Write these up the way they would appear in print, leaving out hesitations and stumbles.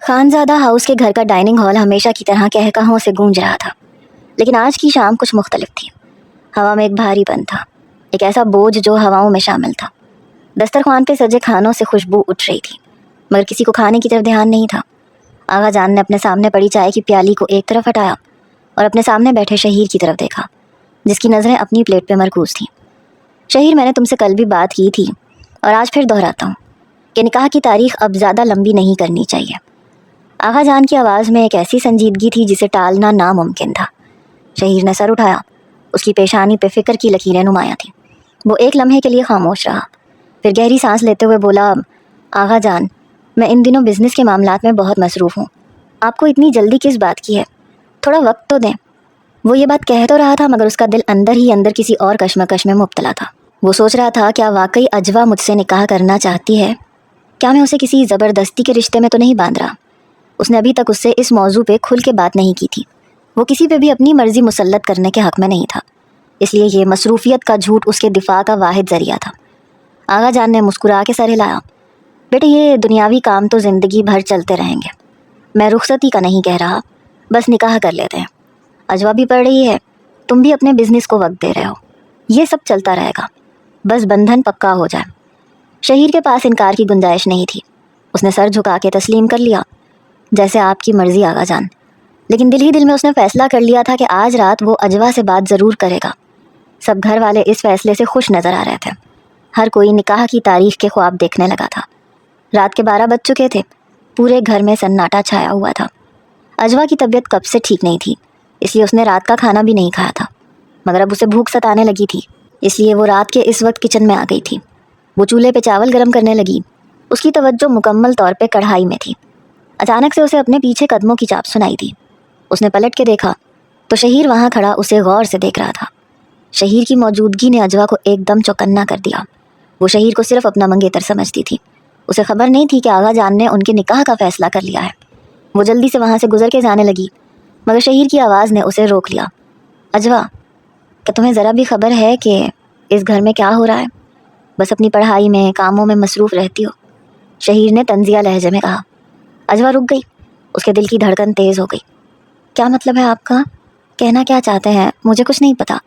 Khanzada house کے گھر کا ڈائننگ ہال ہمیشہ کی طرح کہکہاؤں سے گونج رہا تھا، لیکن آج کی شام کچھ مختلف تھی۔ ہوا میں ایک بھاری پن تھا، ایک ایسا بوجھ جو ہواؤں میں شامل تھا۔ دسترخوان پہ سجے کھانوں سے خوشبو اٹھ رہی تھی، مگر کسی کو کھانے کی طرف دھیان نہیں تھا۔ آغا جان نے اپنے سامنے پڑی چائے کی پیالی کو ایک طرف ہٹایا اور اپنے سامنے بیٹھے شہیر کی طرف دیکھا، جس کی نظریں اپنی پلیٹ پہ مرکوز تھیں۔ شہیر، میں نے تم سے کل بھی بات کی تھی اور آج پھر دہراتا ہوں کہ نکاح کی تاریخ اب زیادہ لمبی نہیں کرنی چاہیے۔ آغا جان کی آواز میں ایک ایسی سنجیدگی تھی جسے ٹالنا ناممکن تھا۔ شہیر نے سر اٹھایا، اس کی پیشانی پہ فکر کی لکیریں نمایاں تھیں۔ وہ ایک لمحے کے لیے خاموش رہا، پھر گہری سانس لیتے ہوئے بولا، آغا جان، میں ان دنوں بزنس کے معاملات میں بہت مصروف ہوں، آپ کو اتنی جلدی کس بات کی ہے؟ تھوڑا وقت تو دیں۔ وہ یہ بات کہہ تو رہا تھا مگر اس کا دل اندر ہی اندر کسی اور کشمکش میں مبتلا تھا۔ وہ سوچ رہا تھا، کیا واقعی اجوا مجھ سے نکاح کرنا چاہتی ہے؟ کیا میں اسے کسی زبردستی کے رشتے میں تو نہیں باندھ رہا؟ اس نے ابھی تک اس سے اس موضوع پہ کھل کے بات نہیں کی تھی۔ وہ کسی پہ بھی اپنی مرضی مسلط کرنے کے حق میں نہیں تھا، اس لیے یہ مصروفیت کا جھوٹ اس کے دفاع کا واحد ذریعہ تھا۔ آغا جان نے مسکرا کے سر ہلایا، بیٹے یہ دنیاوی کام تو زندگی بھر چلتے رہیں گے، میں رخصتی کا نہیں کہہ رہا، بس نکاح کر لیتے ہیں۔ اجوا بھی پڑھ رہی ہے، تم بھی اپنے بزنس کو وقت دے رہے ہو، یہ سب چلتا رہے گا، بس بندھن پکا ہو جائے۔ شہیر کے پاس انکار کی گنجائش نہیں تھی، اس نے سر جھکا کے تسلیم کر لیا، جیسے آپ کی مرضی آغا جان۔ لیکن دل ہی دل میں اس نے فیصلہ کر لیا تھا کہ آج رات وہ اجوا سے بات ضرور کرے گا۔ سب گھر والے اس فیصلے سے خوش نظر آ رہے تھے، ہر کوئی نکاح کی تاریخ کے خواب دیکھنے لگا تھا۔ رات کے 12 بج چکے تھے، پورے گھر میں سناٹا چھایا ہوا تھا۔ اجوا کی طبیعت کب سے ٹھیک نہیں تھی، اس لیے اس نے رات کا کھانا بھی نہیں کھایا تھا، مگر اب اسے بھوک ستانے لگی تھی، اس لیے وہ رات کے اس وقت کچن میں آ گئی تھی۔ وہ چولہے پہ چاول گرم کرنے لگی، اس کی توجہ مکمل طور پہ کڑھائی میں تھی۔ اچانک سے اسے اپنے پیچھے قدموں کی چاپ سنائی دی۔ اس نے پلٹ کے دیکھا تو شہیر وہاں کھڑا اسے غور سے دیکھ رہا تھا۔ شہیر کی موجودگی نے اجوا کو ایک دم چوکنا کر دیا۔ وہ شہیر کو صرف اپنا منگیتر سمجھتی تھی، اسے خبر نہیں تھی کہ آغا جان نے ان کے نکاح کا فیصلہ کر لیا ہے۔ وہ جلدی سے وہاں سے گزر کے جانے لگی، مگر شہیر کی آواز نے اسے روک لیا۔ اجوا، کہ تمہیں ذرا بھی خبر ہے کہ اس گھر میں کیا ہو رہا ہے؟ بس اپنی پڑھائی میں، کاموں میں مصروف رہتی ہو، شہیر نے طنزیہ لہجے میں کہا۔ اجوا رک گئی، اس کے دل کی دھڑکن تیز ہو گئی۔ کیا مطلب ہے آپ کا؟ کہنا کیا چاہتے ہیں؟ مجھے کچھ نہیں پتا،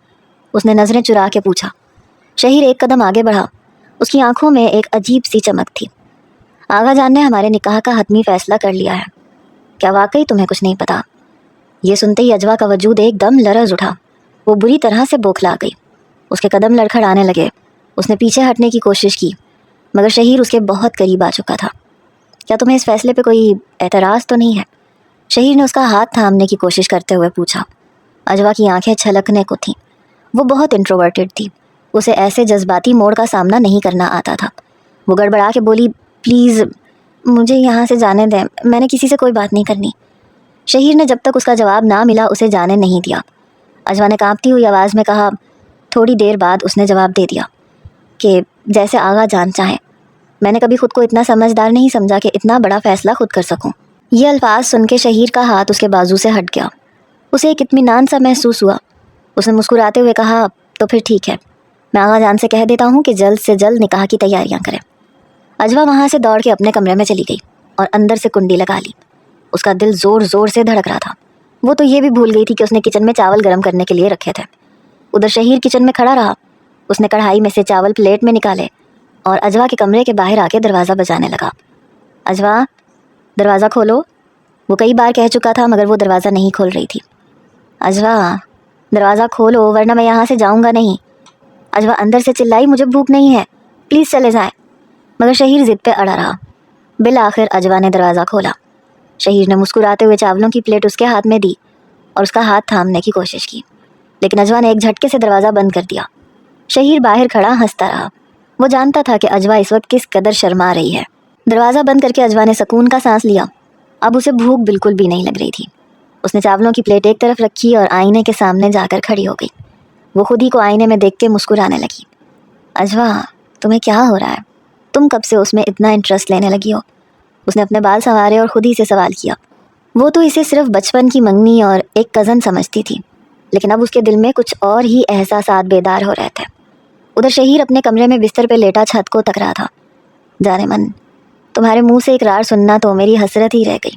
اس نے نظریں چرا کے پوچھا۔ شہیر ایک قدم آگے بڑھا، اس کی آنکھوں میں ایک عجیب سی چمک تھی۔ آغا جان نے ہمارے نکاح کا حتمی فیصلہ کر لیا ہے، کیا واقعی تمہیں کچھ نہیں پتا؟ یہ سنتے ہی اجوا کا وجود ایک دم لرز اٹھا، وہ بری طرح سے بوکھلا گئی، اس کے قدم لڑکھڑانے لگے۔ اس نے پیچھے ہٹنے کی کوشش کی مگر شہیر اس کے بہت قریب آ چکا تھا۔ کیا تمہیں اس فیصلے پہ کوئی اعتراض تو نہیں ہے؟ شہیر نے اس کا ہاتھ تھامنے کی کوشش کرتے ہوئے پوچھا۔ اجوا کی آنکھیں چھلکنے کو تھیں، وہ بہت انٹروورٹڈ تھی، اسے ایسے جذباتی موڑ کا سامنا نہیں کرنا آتا تھا۔ وہ گڑبڑا کے بولی، پلیز مجھے یہاں سے جانے دیں، میں نے کسی سے کوئی بات نہیں کرنی۔ شہیر نے جب تک اس کا جواب نہ ملا اسے جانے نہیں دیا۔ اجوا نے کانپتی ہوئی آواز میں کہا۔ تھوڑی دیر بعد اس نے جواب دے دیا کہ جیسے آغا جان چاہیں، میں نے کبھی خود کو اتنا سمجھدار نہیں سمجھا کہ اتنا بڑا فیصلہ خود کر سکوں۔ یہ الفاظ سن کے شہیر کا ہاتھ اس کے بازو سے ہٹ گیا، اسے ایک اطمینان سا محسوس ہوا۔ اس نے مسکراتے ہوئے کہا، تو پھر ٹھیک ہے، میں آغا جان سے کہہ دیتا ہوں کہ جلد سے جلد نکاح کی تیاریاں کریں۔ اجوا وہاں سے دوڑ کے اپنے کمرے میں چلی گئی اور اندر سے کنڈی لگا لی۔ اس کا دل زور زور سے دھڑک رہا تھا، وہ تو یہ بھی بھول گئی تھی کہ اس نے کچن میں چاول گرم کرنے کے لیے رکھے تھے۔ ادھر شہیر کچن میں کھڑا رہا، اس نے کڑھائی میں سے چاول پلیٹ میں نکالے اور اجوا کے کمرے کے باہر آ کے دروازہ بجانے لگا۔ اجوا، دروازہ کھولو، وہ کئی بار کہہ چکا تھا مگر وہ دروازہ نہیں کھول رہی تھی۔ اجوا، دروازہ کھولو ورنہ میں یہاں سے جاؤں گا نہیں۔ اجوا اندر سے چلائی، مجھے بھوک نہیں ہے، پلیز چلے جائیں، مگر شہیر ضد پہ اڑا رہا۔ بالآخر اجوا نے دروازہ کھولا۔ شہیر نے مسکراتے ہوئے چاولوں کی پلیٹ اس کے ہاتھ میں دی اور اس کا ہاتھ تھامنے کی کوشش کی، لیکن اجوا نے ایک جھٹکے سے دروازہ بند کر دیا۔ شہیر باہر کھڑا ہنستا رہا، وہ جانتا تھا کہ اجوا اس وقت کس قدر شرما رہی ہے۔ دروازہ بند کر کے اجوا نے سکون کا سانس لیا، اب اسے بھوک بالکل بھی نہیں لگ رہی تھی۔ اس نے چاولوں کی پلیٹ ایک طرف رکھی اور آئینے کے سامنے جا کر کھڑی ہو گئی۔ وہ خود ہی کو آئینے میں دیکھ کے مسکرانے لگی۔ اجوا، تمہیں کیا ہو رہا ہے؟ تم کب سے اس میں اتنا انٹرسٹ لینے لگی ہو؟ اس نے اپنے بال سنوارے اور خود ہی سے سوال کیا۔ وہ تو اسے صرف بچپن کی منگنی اور ایک کزن سمجھتی تھی، لیکن اب اس کے دل میں کچھ اور ہی احساسات بیدار ہو رہے تھے۔ ادھر شہیر اپنے کمرے میں بستر پہ لیٹا چھت کو تک رہا تھا۔ جانے من، تمہارے منہ سے اقرار سننا تو میری حسرت ہی رہ گئی۔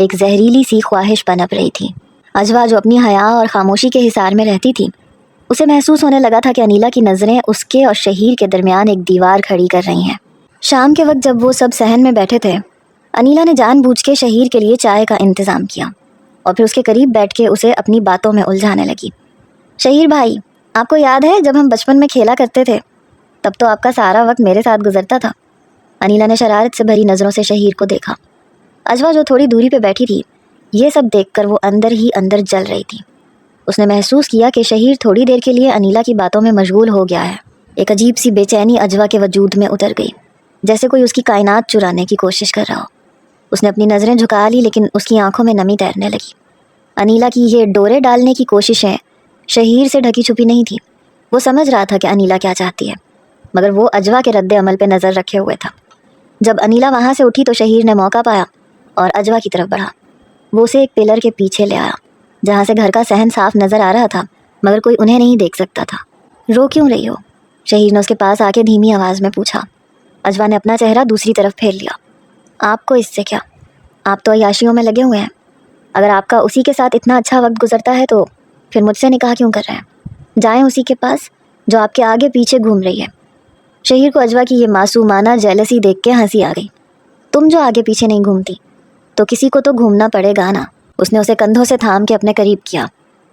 ایک زہریلی سی خواہش پنپ رہی تھی۔ اجوا جو اپنی حیا اور خاموشی کے حصار میں رہتی تھی، اسے محسوس ہونے لگا تھا کہ انیلا کی نظریں اس کے اور شہیر کے درمیان ایک دیوار کھڑی کر رہی ہیں۔ شام کے وقت جب وہ سب صحن میں بیٹھے تھے، انیلا نے جان بوجھ کے شہیر کے لیے چائے کا انتظام کیا اور پھر اس کے قریب بیٹھ کے اسے اپنی باتوں میں الجھانے لگی۔ شہیر بھائی، آپ کو یاد ہے جب ہم بچپن میں کھیلا کرتے تھے، تب تو آپ کا سارا وقت میرے ساتھ گزرتا تھا۔ انیلا نے شرارت سے بھری نظروں سے شہیر کو دیکھا۔ اجوا جو تھوڑی دوری پہ بیٹھی تھی، یہ سب دیکھ کر وہ اندر ہی اندر جل رہی تھی۔ اس نے محسوس کیا کہ شہیر تھوڑی دیر کے لیے انیلا کی باتوں میں مشغول ہو گیا ہے۔ ایک عجیب سی بے چینی اجوا کے وجود میں اتر گئی، جیسے کوئی اس کی کائنات چرانے کی کوشش کر رہا ہو۔ اس نے اپنی نظریں جھکا لی، لیکن اس کی آنکھوں میں نمی تیرنے لگی۔ انیلا کی یہ ڈورے ڈالنے کی کوششیں شہیر سے ڈھکی چھپی نہیں تھی۔ وہ سمجھ رہا تھا کہ انیلا کیا چاہتی ہے، مگر وہ اجوا کے رد عمل پہ نظر رکھے ہوئے تھا۔ جب انیلا وہاں سے اٹھی تو شہیر نے موقع پایا اور اجوا کی طرف بڑھا۔ وہ اسے ایک پلر کے پیچھے لے آیا، جہاں سے گھر کا صحن صاف نظر آ رہا تھا، مگر کوئی انہیں نہیں دیکھ سکتا تھا۔ رو کیوں رہی ہو؟ شہیر نے اس کے پاس آ کے دھیمی آواز میں پوچھا۔ اجوا نے اپنا چہرہ دوسری طرف پھیر لیا۔ آپ کو اس سے کیا؟ آپ تو عیاشیوں میں لگے ہوئے ہیں۔ اگر آپ کا اسی کے ساتھ اتنا اچھا وقت گزرتا ہے تو پھر مجھ سے نکاح کیوں کر رہے ہیں؟ جائیں اسی کے پاس جو آپ کے آگے پیچھے گھوم رہی ہے۔ شہیر کو اجوا کی یہ معصومانہ جیلسی دیکھ کے ہنسی آ گئی۔ تم جو آگے پیچھے نہیں گھومتی تو کسی کو تو گھومنا پڑے گا نا۔ اس نے اسے کندھوں سے تھام کے اپنے قریب کیا،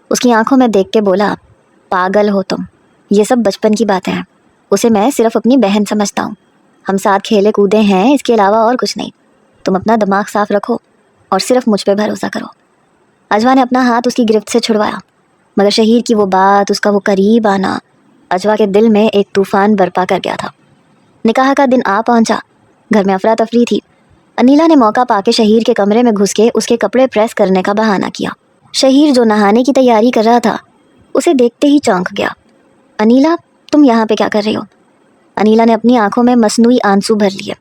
اس کی آنکھوں میں دیکھ کے بولا، پاگل ہو تم، یہ سب بچپن کی باتیں ہیں۔ اسے میں صرف اپنی بہن سمجھتا ہوں، ہم ساتھ کھیلے کودے ہیں، اس کے علاوہ اور کچھ نہیں۔ تم اپنا دماغ صاف رکھو اور صرف مجھ پہ بھروسہ کرو۔ اجوا نے اپنا ہاتھ اس کی گرفت سے چھڑوایا، مگر شہیر کی وہ بات، اس کا وہ قریب آنا اجوا کے دل میں ایک طوفان برپا کر گیا تھا۔ نکاح کا دن آ پہنچا، گھر میں افراتفری تھی۔ انیلا نے موقع پا کے شہیر کے کمرے میں گھس کے اس کے کپڑے پریس کرنے کا بہانہ کیا۔ شہیر جو نہانے کی تیاری کر رہا تھا، اسے دیکھتے ہی چونک گیا۔ انیلا، تم یہاں پہ کیا کر رہی ہو؟ انیلا نے اپنی آنکھوں میں مصنوعی آنسو بھر لیے۔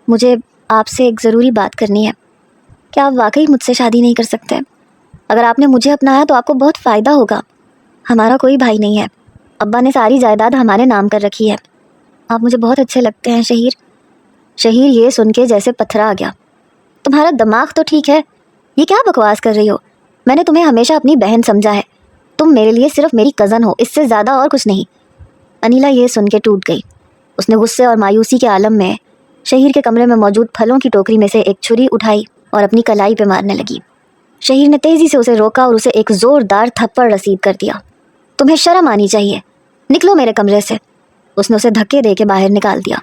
مجھے آپ سے ایک ضروری بات کرنی ہے۔ کیا آپ واقعی مجھ سے شادی نہیں کر سکتے؟ اگر آپ نے مجھے اپنایا تو آپ کو بہت فائدہ ہوگا۔ ہمارا کوئی بھائی نہیں ہے، ابا نے ساری جائیداد ہمارے نام کر رکھی ہے۔ آپ مجھے بہت اچھے لگتے ہیں شہیر۔ شہیر یہ سن کے جیسے پتھرا آ گیا۔ تمہارا دماغ تو ٹھیک ہے، یہ کیا بکواس کر رہی ہو؟ میں نے تمہیں ہمیشہ اپنی بہن سمجھا ہے، تم میرے لیے صرف میری کزن ہو، اس سے زیادہ اور کچھ نہیں۔ انیلا یہ سن کے ٹوٹ گئی۔ اس نے غصے اور مایوسی کے عالم میں شہیر کے کمرے میں موجود پھلوں کی ٹوکری میں سے ایک چھری اٹھائی اور اپنی کلائی پہ مارنے لگی۔ شہیر نے تیزی سے اسے روکا اور اسے ایک زوردار تھپڑ رسید کر دیا۔ تمہیں شرم آنی چاہیے، نکلو میرے کمرے سے۔ اس نے اسے دھکے دے کے باہر نکال دیا۔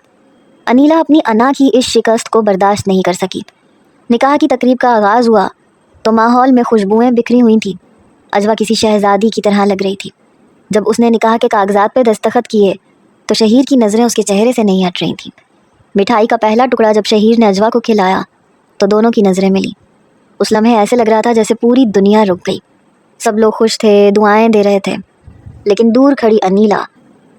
انیلا اپنی انا کی اس شکست کو برداشت نہیں کر سکی۔ نکاح کی تقریب کا آغاز ہوا تو ماحول میں خوشبوئیں بکھری ہوئی تھیں۔ اجوا کسی شہزادی کی طرح لگ رہی تھی۔ جب اس نے نکاح کے کاغذات پہ دستخط کیے تو شہیر کی نظریں اس کے چہرے سے نہیں ہٹ رہی تھیں۔ مٹھائی کا پہلا ٹکڑا جب شہیر نے اجوا کو کھلایا تو دونوں کی نظریں ملی۔ اس لمحے ایسے لگ رہا تھا جیسے پوری دنیا رک گئی۔ سب لوگ خوش تھے، دعائیں دے رہے تھے، لیکن دور کھڑی انیلا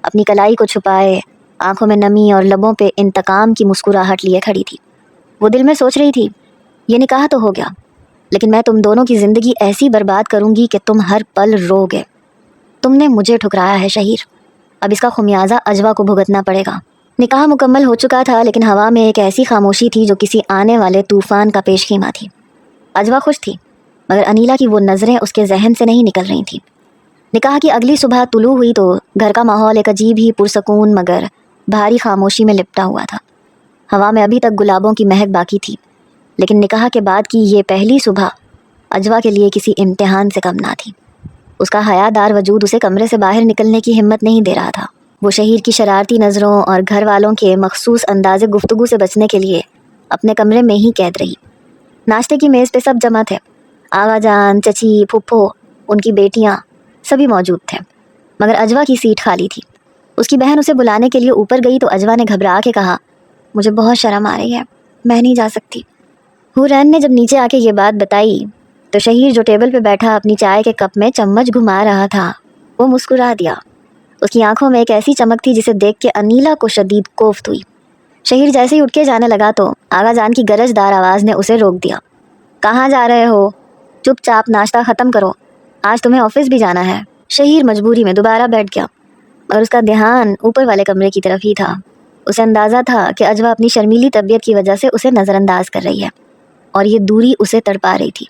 اپنی کلائی کو چھپائے، آنکھوں میں نمی اور لبوں پہ انتقام کی مسکراہٹ لیے کھڑی تھی۔ وہ دل میں سوچ رہی تھی، یہ نکاح تو ہو گیا، لیکن میں تم دونوں کی زندگی ایسی برباد کروں گی کہ تم ہر پل رو گے۔ تم نے مجھے ٹھکرایا ہے شہیر، اب اس کا خمیازہ اجوا کو بھگتنا پڑے گا۔ نکاح مکمل ہو چکا تھا، لیکن ہوا میں ایک ایسی خاموشی تھی جو کسی آنے والے طوفان کا پیش خیمہ تھی۔ اجوا خوش تھی، مگر انیلا کی وہ نظریں اس کے ذہن سے نہیں نکل رہی تھیں۔ نکاح کی اگلی صبح طلوع ہوئی تو گھر کا ماحول ایک عجیب ہی پرسکون مگر بھاری خاموشی میں لپٹا ہوا تھا۔ ہوا میں ابھی تک گلابوں کی مہک باقی تھی، لیکن نکاح کے بعد کی یہ پہلی صبح اجوا کے لیے کسی امتحان سے کم نہ تھی۔ اس کا حیا دار وجود اسے کمرے سے باہر نکلنے کی ہمت نہیں دے رہا تھا۔ وہ شہیر کی شرارتی نظروں اور گھر والوں کے مخصوص انداز گفتگو سے بچنے کے لیے اپنے کمرے میں ہی قید رہی۔ ناشتے کی میز پہ سب جمع تھے، آغا جان، چچی، پھپھو، ان کی بیٹیاں، سبھی موجود تھے، مگر اجوا کی سیٹ خالی تھی۔ اس کی بہن اسے بلانے کے لیے اوپر گئی تو اجوا نے گھبرا کے کہا، مجھے بہت شرم آ رہی ہے، میں نہیں جا سکتی۔ حورین نے جب نیچے آ کے یہ بات بتائی تو شہیر جو ٹیبل پہ بیٹھا اپنی چائے کے کپ میں چمچ گھما رہا تھا، وہ مسکرا دیا۔ اس کی آنکھوں میں ایک ایسی چمک تھی جسے دیکھ کے انیلا کو شدید کوفت ہوئی۔ شہیر جیسے ہی اٹھ کے جانے لگا تو آغا جان کی گرج دار آواز نے اسے روک دیا۔ کہاں جا رہے ہو؟ چپ چاپ ناشتہ ختم کرو، آج تمہیں آفس بھی جانا ہے۔ شہیر مجبوری میں دوبارہ بیٹھ گیا اور اس کا دھیان اوپر والے کمرے کی طرف ہی تھا۔ اسے اندازہ تھا کہ اجوا اپنی شرمیلی طبیعت کی وجہ سے اسے نظر انداز کر رہی ہے اور یہ دوری اسے تڑپا رہی تھی۔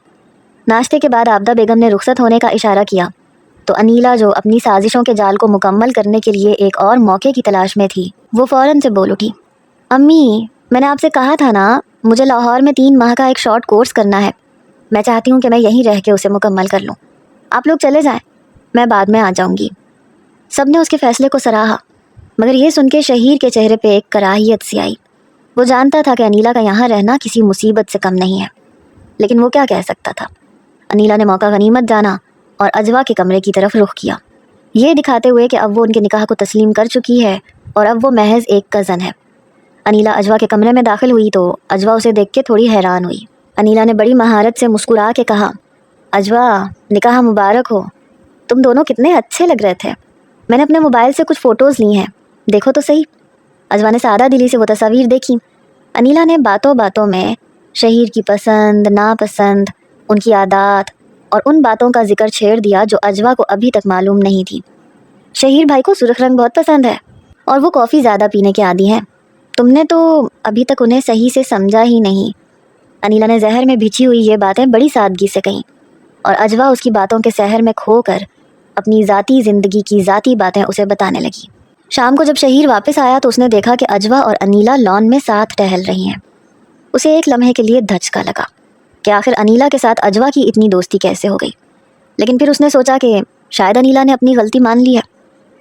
ناشتے کے بعد عابدہ بیگم نے رخصت ہونے کا اشارہ کیا تو انیلا جو اپنی سازشوں کے جال کو مکمل کرنے کے لیے ایک اور موقع کی تلاش میں تھی، وہ فوراً سے بول اٹھی، امی میں نے آپ سے کہا تھا نا، مجھے لاہور میں 3 ماہ کا ایک شارٹ کورس کرنا ہے، میں چاہتی ہوں کہ میں یہیں رہ کے اسے مکمل کر لوں، آپ لوگ چلے جائیں، میں بعد میں آ جاؤں گی۔ سب نے اس کے فیصلے کو سراہا، مگر یہ سن کے شہیر کے چہرے پہ ایک کراہیت سی آئی۔ وہ جانتا تھا کہ انیلا کا یہاں رہنا کسی مصیبت سے کم نہیں ہے، لیکن وہ کیا کہہ سکتا تھا۔ انیلا نے موقع غنیمت جانا اور اجوا کے کمرے کی طرف رخ کیا، یہ دکھاتے ہوئے کہ اب وہ ان کے نکاح کو تسلیم کر چکی ہے اور اب وہ محض ایک کزن ہے۔ انیلا اجوا کے کمرے میں داخل ہوئی تو اجوا اسے دیکھ کے تھوڑی حیران ہوئی۔ انیلا نے بڑی مہارت سے مسکرا کے کہا، اجوا نکاح مبارک ہو، تم دونوں کتنے اچھے لگ رہے تھے، میں نے اپنے موبائل سے کچھ فوٹوز لی ہیں، دیکھو تو صحیح۔ اجوا نے سادہ دلی سے وہ تصاویر دیکھی۔ انیلا نے باتوں باتوں میں شہیر کی پسند ناپسند، ان کی عادات اور ان باتوں کا ذکر چھیڑ دیا جو اجوا کو ابھی تک معلوم نہیں تھی۔ شہیر بھائی کو سرخ رنگ بہت پسند ہے اور وہ کافی زیادہ پینے کے عادی ہیں، تم نے تو ابھی تک انہیں صحیح سے سمجھا ہی نہیں۔ انیلا نے زہر میں بچھی ہوئی یہ باتیں بڑی سادگی سے کہیں اور اجوا اس کی باتوں کے سحر میں کھو کر اپنی ذاتی زندگی کی ذاتی باتیں اسے بتانے لگی۔ شام کو جب شہیر واپس آیا تو اس نے دیکھا کہ اجوا اور انیلا لان میں ساتھ ٹہل رہی ہیں۔ اسے ایک لمحے کے لیے دھچکا لگا کہ آخر انیلا کے ساتھ اجوا کی اتنی دوستی کیسے ہو گئی، لیکن پھر اس نے سوچا کہ شاید انیلا نے اپنی غلطی مان لی ہے۔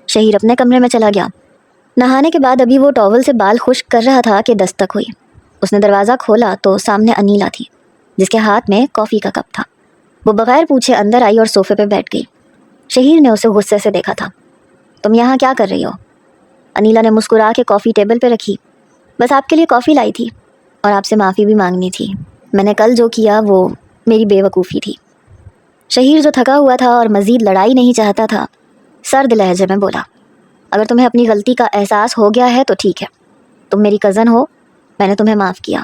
شہیر اپنے کمرے میں چلا گیا۔ نہانے کے بعد ابھی وہ ٹاول سے بال خشک کر رہا تھا کہ دستک ہوئی۔ اس نے دروازہ کھولا تو سامنے انیلا تھی، جس کے ہاتھ میں کافی کا کپ تھا۔ وہ بغیر پوچھے اندر آئی اور صوفے پہ بیٹھ گئی۔ شہیر نے اسے غصے سے دیکھا تھا۔ تم یہاں کیا کر رہی ہو؟ انیلا نے مسکرا کے کافی ٹیبل پہ رکھی۔ بس آپ کے لیے کافی لائی تھی اور آپ سے معافی بھی مانگنی تھی، میں نے کل جو کیا وہ میری بے وقوفی تھی۔ شہیر جو تھکا ہوا تھا اور مزید لڑائی نہیں چاہتا تھا، سرد لہجے میں بولا، اگر تمہیں اپنی غلطی کا احساس ہو گیا ہے تو ٹھیک ہے، تم میری کزن ہو، میں نے تمہیں معاف کیا،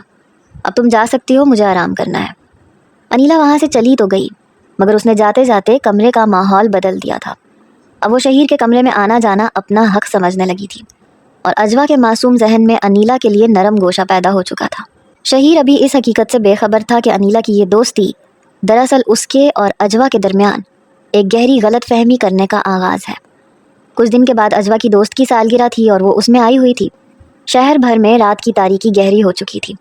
اب تم جا سکتی ہو، مجھے آرام کرنا ہے۔ انیلا وہاں سے چلی تو گئی، مگر اس نے جاتے جاتے کمرے کا ماحول بدل دیا تھا۔ اب وہ شہیر کے کمرے میں آنا جانا اپنا حق سمجھنے لگی تھی اور اجوا کے معصوم ذہن میں انیلا کے لیے نرم گوشہ پیدا ہو چکا تھا۔ شہیر ابھی اس حقیقت سے بے خبر تھا کہ انیلا کی یہ دوستی دراصل اس کے اور اجوا کے درمیان ایک گہری غلط فہمی کرنے کا آغاز ہے۔ کچھ دن کے بعد اجوا کی دوست کی سالگرہ تھی اور وہ اس میں آئی ہوئی تھی۔ شہر بھر میں رات کی تاریکی گہری ہو چکی تھی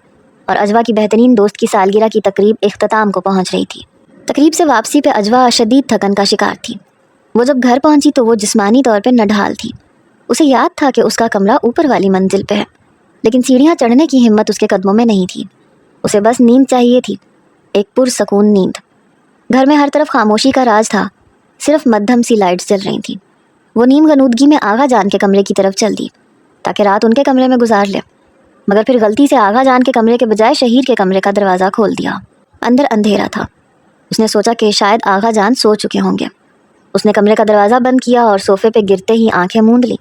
اور اجوا کی بہترین دوست کی سالگرہ کی تقریب اختتام کو پہنچ رہی تھی۔ تقریب سے واپسی پہ اجوا شدید تھکن کا شکار تھی۔ وہ جب گھر پہنچی تو وہ جسمانی طور پہ نڈھال تھی۔ اسے یاد تھا کہ اس کا کمرہ اوپر والی منزل پہ ہے، لیکن سیڑھیاں چڑھنے کی ہمت اس کے قدموں میں نہیں تھی۔ اسے بس نیند چاہیے تھی، ایک پرسکون نیند۔ گھر میں ہر طرف خاموشی کا راج تھا، صرف مدھم سی لائٹس جل رہی تھیں۔ وہ نیم غنودگی میں آغا جان کے کمرے کی طرف چل دی تاکہ رات ان کے کمرے میں گزار لے، مگر پھر غلطی سے آغا جان کے کمرے کے بجائے شہیر کے کمرے کا دروازہ کھول دیا۔ اندر اندھیرا تھا۔ اس نے سوچا کہ شاید آغا جان سو چکے ہوں گے۔ اس نے کمرے کا دروازہ بند کیا اور صوفے پہ گرتے ہی آنکھیں موند لیں۔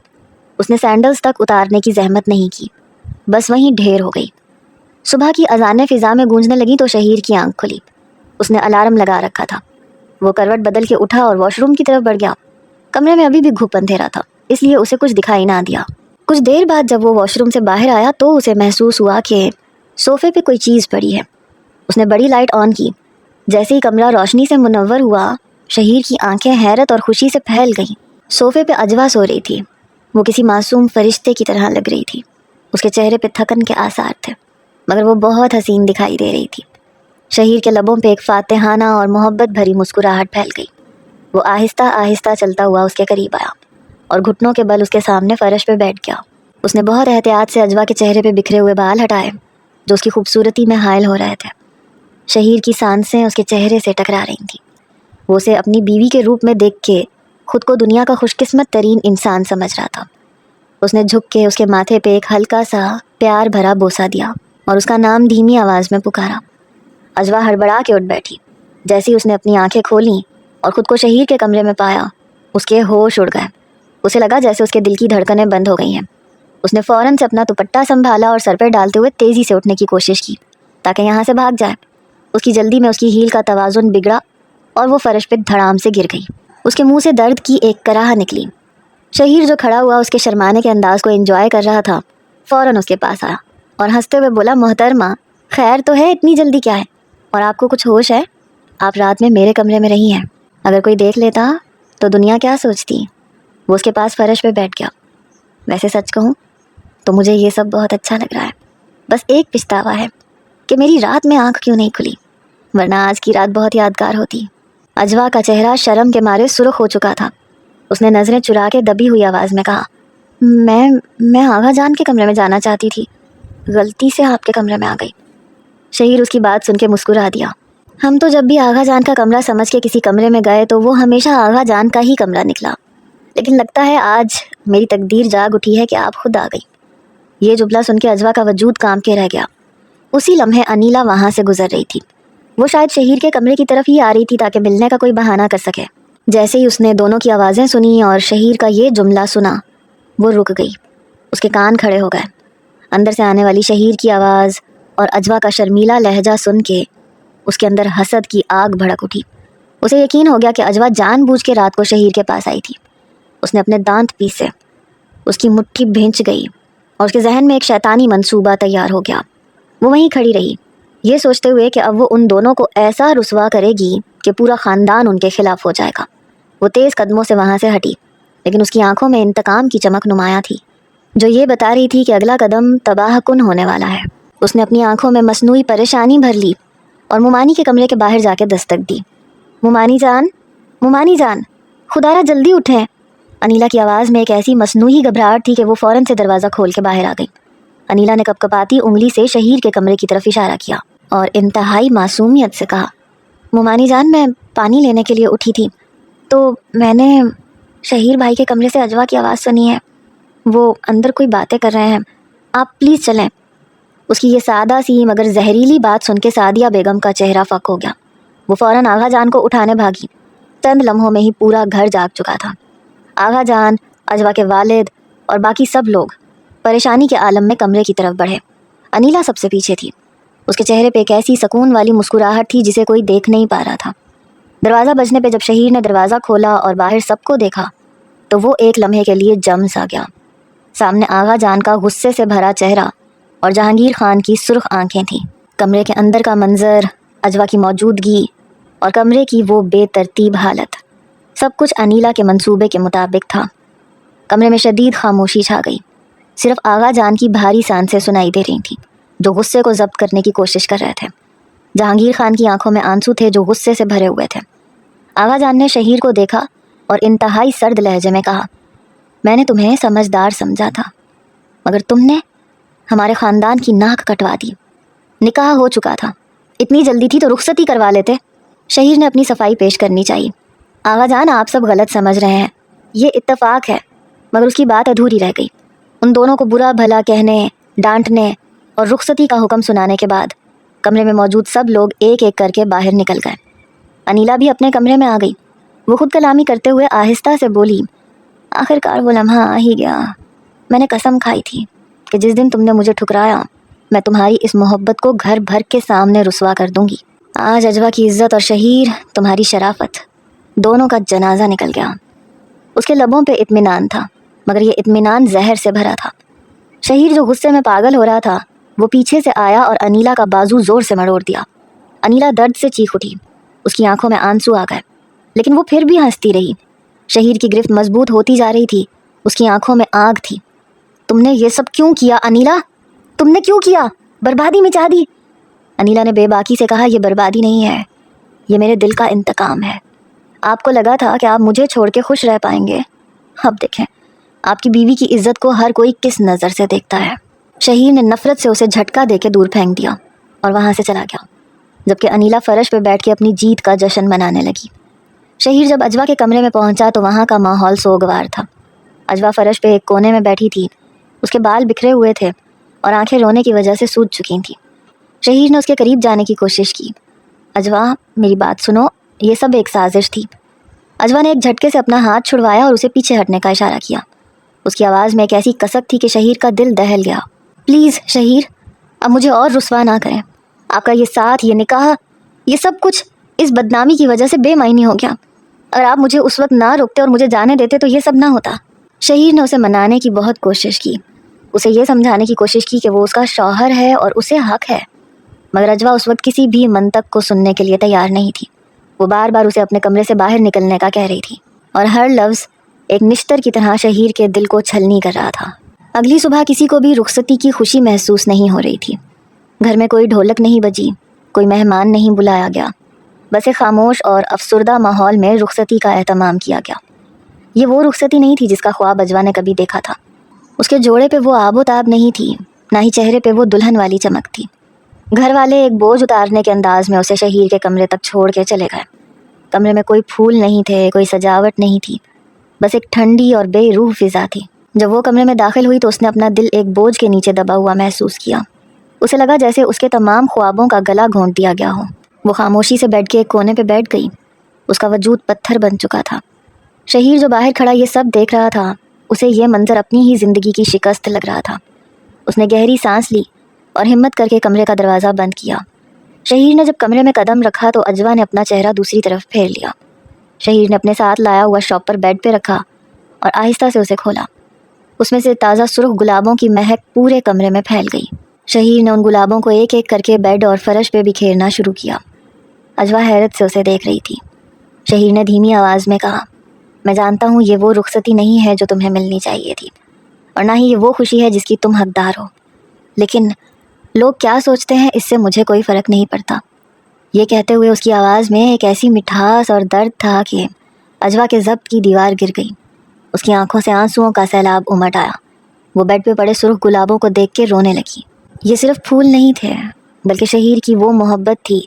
اس نے سینڈلز تک اتارنے کی زحمت نہیں کی، بس وہیں ڈھیر ہو گئی۔ صبح کی اذانیں فضا میں گونجنے لگیں تو شہیر کی آنکھ کھلی۔ اس نے الارم لگا رکھا تھا۔ وہ کروٹ بدل کے اٹھا اور واش روم کی طرف بڑھ گیا۔ کمرے میں ابھی بھی گھپ اندھیرا تھا، اس لیے اسے کچھ دکھائی نہ دیا۔ کچھ دیر بعد جب وہ واش روم سے باہر آیا تو اسے محسوس ہوا کہ صوفے پہ کوئی چیز پڑی ہے۔ اس نے بڑی لائٹ آن کی۔ جیسے ہی کمرہ روشنی سے منور ہوا، شہیر کی آنکھیں حیرت اور خوشی سے پھیل گئیں۔ صوفے پہ اجوا سو رہی تھی۔ وہ کسی معصوم فرشتے کی طرح لگ رہی تھی۔ اس کے چہرے پہ تھکن کے آثار تھے، مگر وہ بہت حسین دکھائی دے رہی تھی۔ شہیر کے لبوں پہ ایک فاتحانہ اور محبت بھری مسکراہٹ پھیل گئی۔ وہ آہستہ آہستہ چلتا ہوا اس کے قریب آیا اور گھٹنوں کے بل اس کے سامنے فرش پہ بیٹھ گیا۔ اس نے بہت احتیاط سے اجوا کے چہرے پہ بکھرے ہوئے بال ہٹائے جو اس کی خوبصورتی میں حائل ہو رہے تھے۔ شہیر کی سانسیں اس کے چہرے سے ٹکرا رہی تھیں۔ وہ اسے اپنی بیوی کے روپ میں دیکھ کے خود کو دنیا کا خوش قسمت ترین انسان سمجھ رہا تھا۔ اس نے جھک کے اس کے ماتھے پہ ایک ہلکا سا پیار بھرا بوسہ دیا اور اس کا نام دھیمی آواز میں پکارا۔ اجوا ہڑبڑا کے اٹھ بیٹھی۔ جیسے اس نے اپنی آنکھیں کھولیں اور خود کو شہیر کے کمرے میں پایا، اس کے ہوش اڑ گئے۔ اسے لگا جیسے اس کے دل کی دھڑکنیں بند ہو گئی ہیں۔ اس نے فوراً سے اپنا دوپٹہ سنبھالا اور سر پہ ڈالتے ہوئے تیزی سے اٹھنے کی کوشش کی تاکہ یہاں سے بھاگ جائے۔ اس کی جلدی میں اس کی ہیل کا توازن بگڑا اور وہ فرش پہ دھڑام سے گر گئی۔ اس کے منہ سے درد کی ایک کراہ نکلی۔ شہیر جو کھڑا ہوا اس کے شرمانے کے انداز کو انجوائے کر رہا تھا، فوراً اس کے پاس آیا اور ہنستے ہوئے بولا، محترمہ خیر تو ہے، اتنی جلدی کیا ہے؟ اور آپ کو کچھ ہوش ہے؟ آپ رات میں میرے کمرے میں رہی ہیں، اگر کوئی دیکھ لیتا تو دنیا کیا سوچتی؟ وہ اس کے پاس فرش پہ بیٹھ گیا۔ ویسے سچ کہوں تو مجھے یہ سب بہت اچھا لگ رہا ہے، بس ایک پچھتاوا ہے کہ میری رات میں آنکھ کیوں نہیں کھلی، ورنہ آج کی رات بہت یادگار ہوتی۔ اجوا کا چہرہ شرم کے مارے سرخ ہو چکا تھا۔ اس نے نظریں چرا کے دبی ہوئی آواز میں کہا، میں آغا جان کے کمرے میں جانا چاہتی تھی، غلطی سے آپ کے کمرے میں آ گئی۔ شہیر اس کی بات سن کے مسکرا دیا۔ ہم تو جب بھی آغا جان کا کمرہ سمجھ کے کسی کمرے میں گئے تو وہ ہمیشہ آغا جان کا ہی کمرہ نکلا، لیکن لگتا ہے آج میری تقدیر جاگ اٹھی ہے کہ آپ خود آ گئی۔ یہ جملہ سن کے اجوا کا وجود کام کے رہ گیا۔ اسی لمحے انیلا وہاں سے گزر رہی تھی۔ وہ شاید شہیر کے کمرے کی طرف ہی آ رہی تھی تاکہ ملنے کا کوئی بہانہ کر سکے۔ جیسے ہی اس نے دونوں کی آوازیں سنی اور شہیر کا یہ جملہ سنا، وہ رک گئی۔ اس کے کان کھڑے ہو گئے۔ اندر سے آنے والی شہیر کی آواز اور اجوا کا شرمیلا لہجہ سن کے اس کے اندر حسد کی آگ بھڑک اٹھی۔ اسے یقین ہو گیا کہ اجوا جان بوجھ کے رات کو شہیر کے پاس آئی تھی۔ اس نے اپنے دانت پیسے، اس کی مٹھی بھینچ گئی اور اس کے ذہن میں ایک شیطانی منصوبہ تیار ہو گیا۔ وہ وہیں کھڑی رہی، یہ سوچتے ہوئے کہ اب وہ ان دونوں کو ایسا رسوا کرے گی کہ پورا خاندان ان کے خلاف ہو جائے گا۔ وہ تیز قدموں سے وہاں سے ہٹی، لیکن اس کی آنکھوں میں انتقام کی چمک نمایاں تھی، جو یہ بتا رہی تھی کہ اگلا قدم تباہ کن ہونے والا ہے۔ اس نے اپنی آنکھوں میں مصنوعی پریشانی بھر لی اور مومانی کے کمرے کے باہر جا کے دستک دی۔ مومانی جان، خدارا جلدی اٹھیں۔ انیلا کی آواز میں ایک ایسی مصنوعی گھبراہٹ تھی کہ وہ فوراً سے دروازہ کھول کے باہر آ گئی۔ انیلا نے کپکپاتی انگلی سے شہیر کے کمرے کی طرف اشارہ کیا اور انتہائی معصومیت سے کہا، مومانی جان، میں پانی لینے کے لیے اٹھی تھی تو میں نے شہیر بھائی کے کمرے سے اجوا کی آواز سنی ہے، وہ اندر کوئی باتیں کر رہے ہیں، آپ پلیز چلیں۔ اس کی یہ سادہ سی مگر زہریلی بات سن کے سعدیہ بیگم کا چہرہ فک ہو گیا۔ وہ فوراً آغا جان کو اٹھانے بھاگی۔ چند لمحوں میں ہی پورا گھر جاگ چکا تھا۔ آغا جان، اجوا کے والد اور باقی سب لوگ پریشانی کے عالم میں کمرے کی طرف بڑھے۔ انیلا سب سے پیچھے تھی۔ اس کے چہرے پہ ایک ایسی سکون والی مسکراہٹ تھی جسے کوئی دیکھ نہیں پا رہا تھا۔ دروازہ بجنے پہ جب شہیر نے دروازہ کھولا اور باہر سب کو دیکھا تو وہ ایک لمحے کے لیے جم سا گیا۔ سامنے آغا جان کا غصے سے بھرا چہرہ اور جہانگیر خان کی سرخ آنکھیں تھیں۔ کمرے کے اندر کا منظر، اجوا کی موجودگی اور کمرے کی وہ بے ترتیب حالت، سب کچھ انیلا کے منصوبے کے مطابق تھا۔ کمرے میں شدید خاموشی چھا گئی۔ صرف آغا جان کی بھاری سانسیں سنائی دے رہی تھیں جو غصے کو ضبط کرنے کی کوشش کر رہے تھے۔ جہانگیر خان کی آنکھوں میں آنسو تھے جو غصے سے بھرے ہوئے تھے۔ آغا جان نے شہیر کو دیکھا اور انتہائی سرد لہجے میں کہا، میں نے تمہیں سمجھدار سمجھا تھا، مگر تم نے ہمارے خاندان کی ناک کٹوا دی۔ نکاح ہو چکا تھا، اتنی جلدی تھی تو رخصتی کروا لیتے۔ شہیر نے اپنی صفائی پیش کرنی چاہیے۔ آغا جان، آپ سب غلط سمجھ رہے ہیں، یہ اتفاق ہے۔ مگر اس کی بات ادھوری رہ گئی۔ ان دونوں کو برا بھلا کہنے، ڈانٹنے اور رخصتی کا حکم سنانے کے بعد کمرے میں موجود سب لوگ ایک ایک کر کے باہر نکل گئے۔ انیلا بھی اپنے کمرے میں آ گئی۔ وہ خود کلامی کرتے ہوئے آہستہ سے بولی، آخر کار وہ لمحہ آ ہی گیا۔ میں نے قسم کھائی تھی کہ جس دن تم نے مجھے ٹھکرایا میں تمہاری اس محبت کو گھر بھر کے سامنے رسوا کر دوں گی۔ آج اجوا کی عزت اور شہیر تمہاری شرافت دونوں کا جنازہ نکل گیا۔ اس کے لبوں پہ اطمینان تھا، مگر یہ اطمینان زہر سے بھرا تھا۔ شہیر جو غصے میں پاگل ہو رہا تھا وہ پیچھے سے آیا اور انیلا کا بازو زور سے مڑوڑ دیا۔ انیلا درد سے چیخ اٹھی۔ اس کی آنکھوں میں آنسو آ گئے، لیکن وہ پھر بھی ہنستی رہی۔ شہیر کی گرفت مضبوط ہوتی جا رہی تھی، اس کی آنکھوں میں آگ تھی۔ تم نے یہ سب کیوں کیا انیلا؟ تم نے کیوں کیا؟ بربادی مچا دی۔ انیلا نے بے باکی سے کہا، یہ بربادی نہیں ہے، یہ میرے دل کا انتقام ہے۔ آپ کو لگا تھا کہ آپ مجھے چھوڑ کے خوش رہ پائیں گے، اب دیکھیں آپ کی بیوی کی عزت کو ہر کوئی کس نظر سے دیکھتا ہے۔ شہیر نے نفرت سے اسے جھٹکا دے کے دور پھینک دیا اور وہاں سے چلا گیا، جبکہ انیلا فرش پہ بیٹھ کے اپنی جیت کا جشن منانے لگی۔ شہیر جب اجوا کے کمرے میں پہنچا تو وہاں کا ماحول سوگوار تھا۔ اجوا فرش پہ ایک کونے میں بیٹھی تھی، اس کے بال بکھرے ہوئے تھے اور آنکھیں رونے کی وجہ سے سوج چکی تھیں۔ شہیر نے اس کے قریب جانے کی کوشش کی۔ اجوا، میری بات سنو، یہ سب ایک سازش تھی۔ اجوا نے ایک جھٹکے سے اپنا ہاتھ چھڑوایا اور اسے پیچھے ہٹنے کا اشارہ کیا۔ اس کی آواز میں ایک ایسی کسک تھی کہ شہیر کا دل دہل گیا۔ پلیز شہیر، اب مجھے اور رسوا نہ کریں۔ آپ کا یہ ساتھ، یہ نکاح، یہ سب کچھ اس بدنامی کی وجہ سے بے معنی ہو گیا۔ اگر آپ مجھے اس وقت نہ روکتے اور مجھے جانے دیتے تو یہ سب نہ ہوتا۔ شہیر نے اسے منانے کی بہت کوشش کی، اسے یہ سمجھانے کی کوشش کی کہ وہ اس کا شوہر ہے اور اسے حق ہے، مگر اجوا اس وقت کسی بھی منطق کو سننے کے لیے تیار نہیں تھی۔ وہ بار بار اسے اپنے کمرے سے باہر نکلنے کا کہہ رہی تھی، اور ہر لفظ ایک نشتر کی طرح شہیر کے دل کو چھلنی کر رہا تھا۔ اگلی صبح کسی کو بھی رخصتی کی خوشی محسوس نہیں ہو رہی تھی۔ گھر میں کوئی ڈھولک نہیں بجی، کوئی مہمان نہیں بلایا گیا، بس ایک خاموش اور افسردہ ماحول میں رخصتی کا اہتمام کیا گیا۔ یہ وہ رخصتی نہیں تھی جس کا خواب اجوا نے کبھی دیکھا تھا۔ اس کے جوڑے پہ وہ آب و تاب نہیں تھی، نہ ہی چہرے پہ وہ دلہن والی چمک تھی۔ گھر والے ایک بوجھ اتارنے کے انداز میں اسے شہیر کے کمرے تک چھوڑ کے چلے گئے۔ کمرے میں کوئی پھول نہیں تھے، کوئی سجاوٹ نہیں تھی، بس ایک ٹھنڈی اور بے روح فضا تھی۔ جب وہ کمرے میں داخل ہوئی تو اس نے اپنا دل ایک بوجھ کے نیچے دبا ہوا محسوس کیا۔ اسے لگا جیسے اس کے تمام خوابوں کا گلا گھونٹ دیا گیا ہو۔ وہ خاموشی سے بیٹھ کے ایک کونے پہ بیٹھ گئی۔ اس کا وجود پتھر بن چکا تھا۔ شہیر جو باہر کھڑا یہ سب دیکھ رہا تھا، اسے یہ منظر اپنی ہی زندگی کی شکست لگ رہا تھا۔ اس نے گہری سانس لی اور ہمت کر کے کمرے کا دروازہ بند کیا۔ شہیر نے جب کمرے میں قدم رکھا تو اجوا نے اپنا چہرہ دوسری طرف پھیر لیا۔ شہیر نے اپنے ساتھ لایا ہوا شاپر بیڈ پہ رکھا اور آہستہ سے اسے کھولا۔ اس میں سے تازہ سرخ گلابوں کی مہک پورے کمرے میں پھیل گئی۔ شہیر نے ان گلابوں کو ایک ایک کر کے بیڈ اور فرش پہ بکھیرنا شروع کیا۔ اجوا حیرت سے اسے دیکھ رہی تھی۔ شہیر نے دھیمی آواز میں کہا، میں جانتا ہوں یہ وہ رخصتی نہیں ہے جو تمہیں ملنی چاہیے تھی، اور نہ ہی یہ وہ خوشی ہے جس کی تم حقدار ہو، لیکن لوگ کیا سوچتے ہیں اس سے مجھے کوئی فرق نہیں پڑتا۔ یہ کہتے ہوئے اس کی آواز میں ایک ایسی مٹھاس اور درد تھا کہ اجوا کے ضبط کی دیوار گر گئی۔ اس کی آنکھوں سے آنسوؤں کا سیلاب امٹ آیا۔ وہ بیڈ پہ پڑے سرخ گلابوں کو دیکھ کے رونے لگی۔ یہ صرف پھول نہیں تھے، بلکہ شہیر کی وہ محبت تھی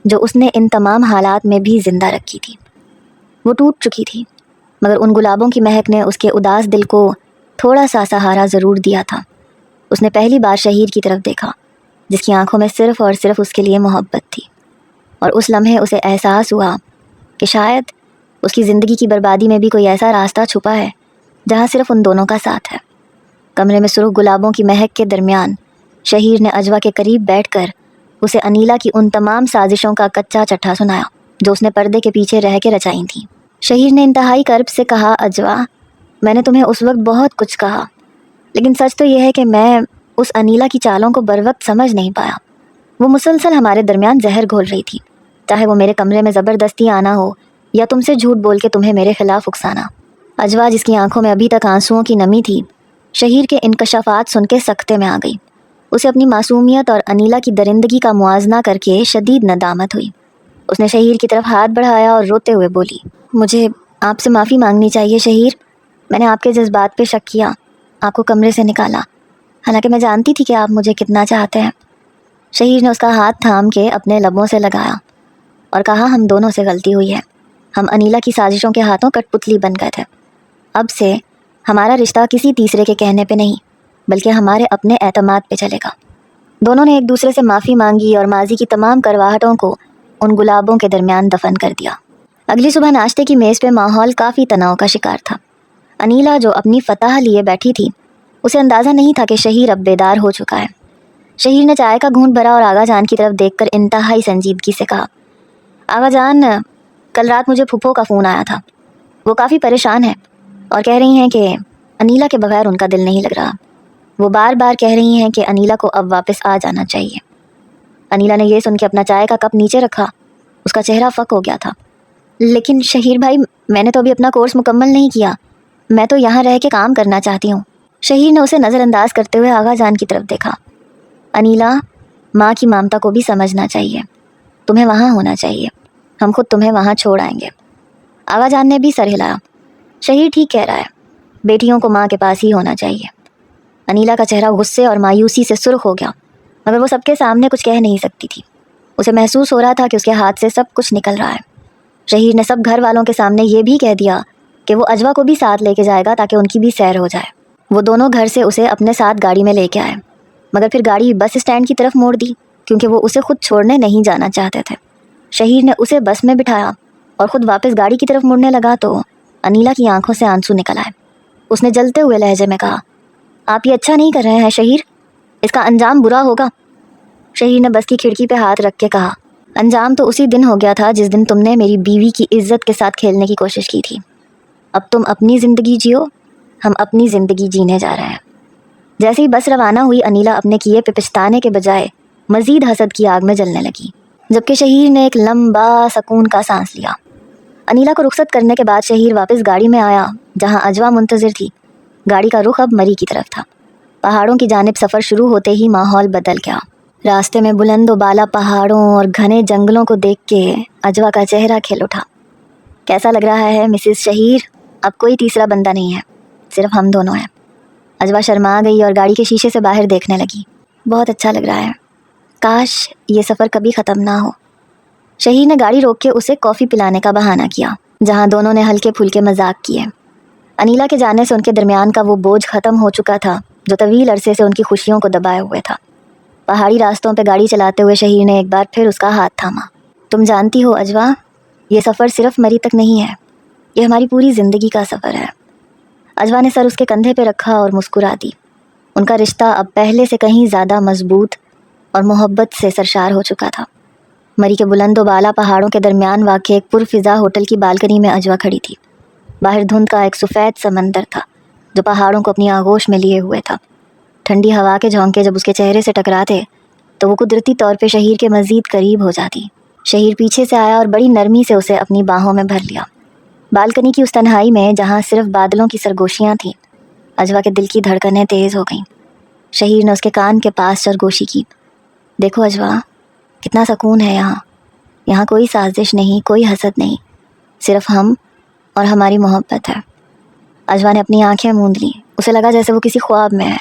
جو اس نے ان تمام حالات میں بھی زندہ رکھی تھی۔ وہ ٹوٹ چکی تھی، مگر ان گلابوں کی مہک نے اس کے اداس دل کو تھوڑا سا سہارا ضرور دیا تھا۔ اس نے پہلی بار شہیر کی طرف دیکھا، جس کی آنکھوں میں صرف اور صرف اس کے لیے محبت تھی، اور اس لمحے اسے احساس ہوا کہ شاید اس کی زندگی کی بربادی میں بھی کوئی ایسا راستہ چھپا ہے جہاں صرف ان دونوں کا ساتھ ہے۔ کمرے میں سرخ گلابوں کی مہک کے درمیان شہیر نے اجوا کے قریب بیٹھ کر اسے انیلا کی ان تمام سازشوں کا کچا چٹھا سنایا جو اس نے پردے کے پیچھے رہ کے رچائی تھیں۔ شہیر نے انتہائی کرب سے کہا، اجوا، میں نے تمہیں اس وقت بہت کچھ کہا، لیکن سچ تو یہ ہے کہ میں اس انیلا کی چالوں کو بر وقت سمجھ نہیں پایا۔ وہ مسلسل ہمارے درمیان زہر گھول رہی تھی، چاہے وہ میرے کمرے میں زبردستی آنا ہو یا تم سے جھوٹ بول کے تمہیں میرے خلاف اکسانا۔ اجوا، جس کی آنکھوں میں ابھی تک آنسوؤں کی نمی تھی، شہیر کے انکشافات سن کے سکتے میں آ گئی۔ اسے اپنی معصومیت اور انیلا کی درندگی کا موازنہ کر کے شدید ندامت ہوئی۔ اس نے شہیر کی طرف ہاتھ بڑھایا اور روتے ہوئے بولی، مجھے آپ سے معافی مانگنی چاہیے شہیر، میں نے آپ کے جذبات پہ شک کیا، آپ کو کمرے سے نکالا، حالانکہ میں جانتی تھی کہ آپ مجھے کتنا چاہتے ہیں۔ شہیر نے اس کا ہاتھ تھام کے اپنے لبوں سے لگایا اور کہا، ہم دونوں سے غلطی ہوئی ہے، ہم انیلا کی سازشوں کے ہاتھوں کٹ پتلی بن گئے تھے۔ اب سے ہمارا رشتہ کسی تیسرے کے کہنے پہ نہیں بلکہ ہمارے اپنے اعتماد پہ چلے گا۔ دونوں نے ایک دوسرے سے معافی مانگی اور ماضی کی تمام کرواہٹوں کو ان گلابوں کے درمیان دفن کر دیا۔ اگلی صبح ناشتے کی میز پہ ماحول کافی تناؤ کا شکار تھا۔ انیلا جو اپنی فتح لیے بیٹھی تھی، اسے اندازہ نہیں تھا کہ شہیر اب بیدار ہو چکا ہے۔ شہیر نے چائے کا گھونٹ بھرا اور آغا جان کی طرف دیکھ کر انتہائی سنجیدگی سے کہا، آغا جان، کل رات مجھے پھپھو کا فون آیا تھا، وہ کافی پریشان ہے اور کہہ رہی ہیں کہ انیلا کے بغیر ان کا دل نہیں لگ رہا۔ وہ بار بار کہہ رہی ہیں کہ انیلا کو اب واپس آ جانا چاہیے۔ انیلا نے یہ سن کے اپنا چائے کا کپ نیچے رکھا۔ اس کا چہرہ فک ہو گیا تھا۔ لیکن شہیر بھائی، میں نے تو ابھی اپنا کورس مکمل نہیں کیا، میں تو یہاں رہ کے کام کرنا چاہتی ہوں۔ شہیر نے اسے نظر انداز کرتے ہوئے آغا جان کی طرف دیکھا۔ انیلا، ماں کی ممتا کو بھی سمجھنا چاہیے، تمہیں وہاں ہونا چاہیے، ہم خود تمہیں وہاں چھوڑ آئیں گے۔ آغا جان نے بھی سر ہلایا۔ شہیر ٹھیک کہہ رہا ہے، بیٹیوں کو ماں کے پاس ہی ہونا چاہیے۔ انیلا کا چہرہ غصے اور مایوسی سے سرخ ہو گیا، مگر وہ سب کے سامنے کچھ کہہ نہیں سکتی تھی۔ اسے محسوس ہو رہا تھا کہ اس کے ہاتھ سے سب کچھ نکل رہا ہے۔ شہیر نے سب گھر والوں کے سامنے یہ بھی کہہ دیا کہ وہ اجوا کو بھی ساتھ لے کے جائے گا تاکہ ان کی بھی سیر ہو جائے۔ وہ دونوں گھر سے اسے اپنے ساتھ گاڑی میں لے کے آئے، مگر پھر گاڑی بس اسٹینڈ کی طرف موڑ دی کیونکہ وہ اسے خود چھوڑنے نہیں جانا چاہتے تھے۔ شہیر نے اسے بس میں بٹھایا اور خود واپس گاڑی کی طرف مڑنے لگا تو انیلا کی آنکھوں سے آنسو نکل آئے۔ اس نے جلتے ہوئے لہجے میں کہا، آپ یہ اچھا نہیں کر رہے ہیں شہیر، اس کا انجام برا ہوگا۔ شہیر نے بس کی کھڑکی پہ ہاتھ رکھ کے کہا، انجام تو اسی دن ہو گیا تھا جس دن تم نے میری بیوی کی عزت کے ساتھ کھیلنے کی کوشش کی تھی۔ اب تم اپنی زندگی جیو، ہم اپنی زندگی جینے جا رہے ہیں۔ جیسے ہی بس روانہ ہوئی، انیلا اپنے کیے پہ پچھتانے کے بجائے مزید حسد کی آگ میں جلنے لگی، جبکہ شہیر نے ایک لمبا سکون کا سانس لیا۔ انیلا کو رخصت کرنے کے بعد شہیر واپس گاڑی میں آیا جہاں اجوا منتظر تھی۔ گاڑی کا رخ اب مری کی طرف تھا۔ پہاڑوں کی جانب سفر شروع ہوتے ہی ماحول بدل گیا۔ راستے میں بلند و بالا پہاڑوں اور گھنے جنگلوں کو دیکھ کے اجوا کا چہرہ کھل اٹھا۔ کیسا لگ رہا ہے مسز شہیر؟ اب کوئی تیسرا بندہ نہیں ہے، صرف ہم دونوں ہیں۔ اجوا شرما گئی اور گاڑی کے شیشے سے باہر دیکھنے لگی۔ بہت اچھا لگ رہا ہے، کاش یہ سفر کبھی ختم نہ ہو۔ شہیر نے گاڑی روک کے اسے کافی پلانے کا بہانہ کیا، جہاں دونوں نے ہلکے پھلکے مذاق کیے۔ انیلا کے جانے سے ان کے درمیان کا وہ بوجھ ختم ہو چکا تھا جو طویل عرصے سے ان کی خوشیوں کو دبائے ہوئے تھا۔ پہاڑی راستوں پہ گاڑی چلاتے ہوئے شہیر نے ایک بار پھر اس کا ہاتھ تھاما۔ تم جانتی ہو اجوا، یہ سفر صرف مری تک نہیں ہے، یہ ہماری پوری زندگی کا سفر ہے۔ اجوا نے سر اس کے کندھے پہ رکھا اور مسکرا دی۔ ان کا رشتہ اب پہلے سے کہیں زیادہ مضبوط اور محبت سے سرشار ہو چکا تھا۔ مری کے بلند و بالا پہاڑوں کے درمیان واقع ایک پرفضا ہوٹل کی بالکنی میں اجوا کھڑی تھی۔ باہر دھند کا ایک سفید سمندر تھا جو پہاڑوں کو اپنی آغوش میں لیے ہوئے تھا۔ ٹھنڈی ہوا کے جھونکے جب اس کے چہرے سے ٹکراتے تو وہ قدرتی طور پہ شہیر کے مزید قریب ہو جاتی۔ شہیر پیچھے سے آیا اور بڑی نرمی سے اسے اپنی باہوں میں بھر لیا۔ بالکنی کی اس تنہائی میں جہاں صرف بادلوں کی سرگوشیاں تھیں، اجوا کے دل کی دھڑکنیں تیز ہو گئیں۔ شہیر نے اس کے کان کے پاس سرگوشی کی۔ دیکھو اجوا، کتنا سکون ہے یہاں کوئی سازش نہیں، کوئی حسد نہیں، صرف ہم اور ہماری محبت ہے۔ اجوا نے اپنی آنکھیں موند لیں، اسے لگا جیسے وہ کسی خواب میں ہے۔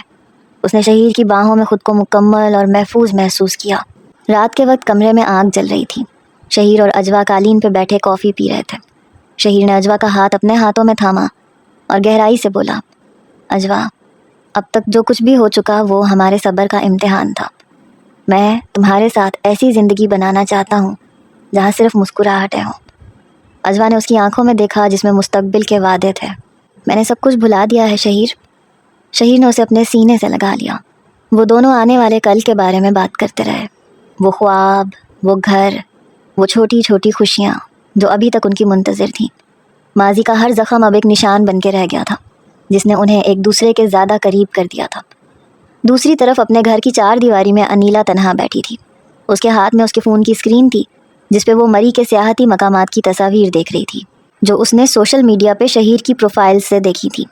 اس نے شہیر کی باہوں میں خود کو مکمل اور محفوظ محسوس کیا۔ رات کے وقت کمرے میں آگ جل رہی تھی۔ شہیر اور اجوا قالین پہ بیٹھے کافی پی رہے تھے۔ شہیر نے اجوا کا ہاتھ اپنے ہاتھوں میں تھاما اور گہرائی سے بولا، اجوا، اب تک جو کچھ بھی ہو چکا وہ ہمارے صبر کا امتحان تھا۔ میں تمہارے ساتھ ایسی زندگی بنانا چاہتا ہوں جہاں صرف مسکراہٹیں ہوں۔ اجوا نے اس کی آنکھوں میں دیکھا جس میں مستقبل کے وعدے تھے۔ میں نے سب کچھ بھلا دیا ہے شہیر۔ شہیر نے اسے اپنے سینے سے لگا لیا۔ وہ دونوں آنے والے کل کے بارے میں بات کرتے رہے، وہ خواب، وہ گھر، وہ چھوٹی چھوٹی خوشیاں جو ابھی تک ان کی منتظر تھیں۔ ماضی کا ہر زخم اب ایک نشان بن کے رہ گیا تھا جس نے انہیں ایک دوسرے کے زیادہ قریب کر دیا تھا۔ دوسری طرف اپنے گھر کی چار دیواری میں انیلا تنہا بیٹھی تھی۔ اس کے ہاتھ میں اس کے فون کی اسکرین تھی جس پہ وہ مری کے سیاحتی مقامات کی تصاویر دیکھ رہی تھی جو اس نے سوشل میڈیا پہ شہیر کی پروفائل سے دیکھی تھی۔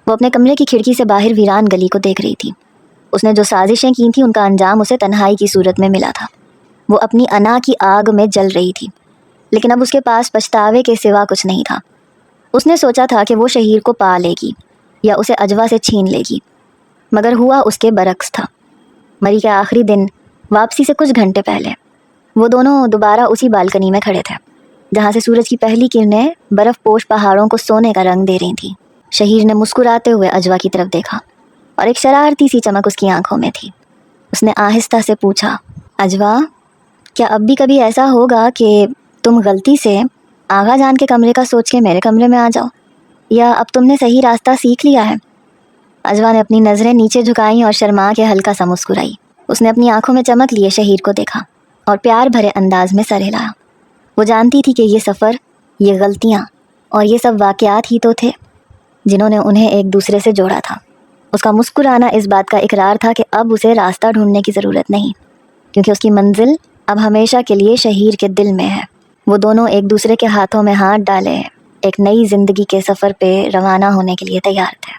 وہ اپنے کمرے کی کھڑکی سے باہر ویران گلی کو دیکھ رہی تھی۔ اس نے جو سازشیں کی تھیں ان کا انجام اسے تنہائی کی صورت میں ملا تھا۔ وہ اپنی انا کی آگ میں جل رہی تھی، لیکن اب اس کے پاس پچھتاوے کے سوا کچھ نہیں تھا۔ اس نے سوچا تھا کہ وہ شہیر کو پا لے گی یا اسے اجوا سے چھین لے گی، مگر ہوا اس کے برعکس تھا۔ مری کے آخری دن، واپسی سے کچھ گھنٹے پہلے، وہ دونوں دوبارہ اسی بالکنی میں کھڑے تھے جہاں سے سورج کی پہلی کرنیں برف پوش پہاڑوں کو سونے کا رنگ دے رہی تھیں۔ شہیر نے مسکراتے ہوئے اجوا کی طرف دیکھا اور ایک شرارتی سی چمک اس کی آنکھوں میں تھی۔ اس نے آہستہ سے پوچھا، اجوا، کیا اب بھی کبھی ایسا ہوگا کہ تم غلطی سے آغا جان کے کمرے کا سوچ کے میرے کمرے میں آ جاؤ، یا اب تم نے صحیح راستہ سیکھ لیا ہے؟ اجوا نے اپنی نظریں نیچے جھکائیں اور شرما کے ہلکا سا مسکرائی۔ اس نے اپنی آنکھوں میں چمک لیے شہیر کو دیکھا اور پیار بھرے انداز میں سر ہلایا۔ وہ جانتی تھی کہ یہ سفر، یہ غلطیاں اور یہ سب واقعات ہی تو تھے جنہوں نے انہیں ایک دوسرے سے جوڑا تھا۔ اس کا مسکرانا اس بات کا اقرار تھا کہ اب اسے راستہ ڈھونڈنے کی ضرورت نہیں، کیونکہ اس کی منزل اب ہمیشہ کے لیے شہیر کے دل میں ہے۔ وہ دونوں ایک دوسرے کے ہاتھوں میں ہاتھ ڈالے ایک نئی زندگی کے سفر پہ روانہ ہونے کے لیے تیار تھے۔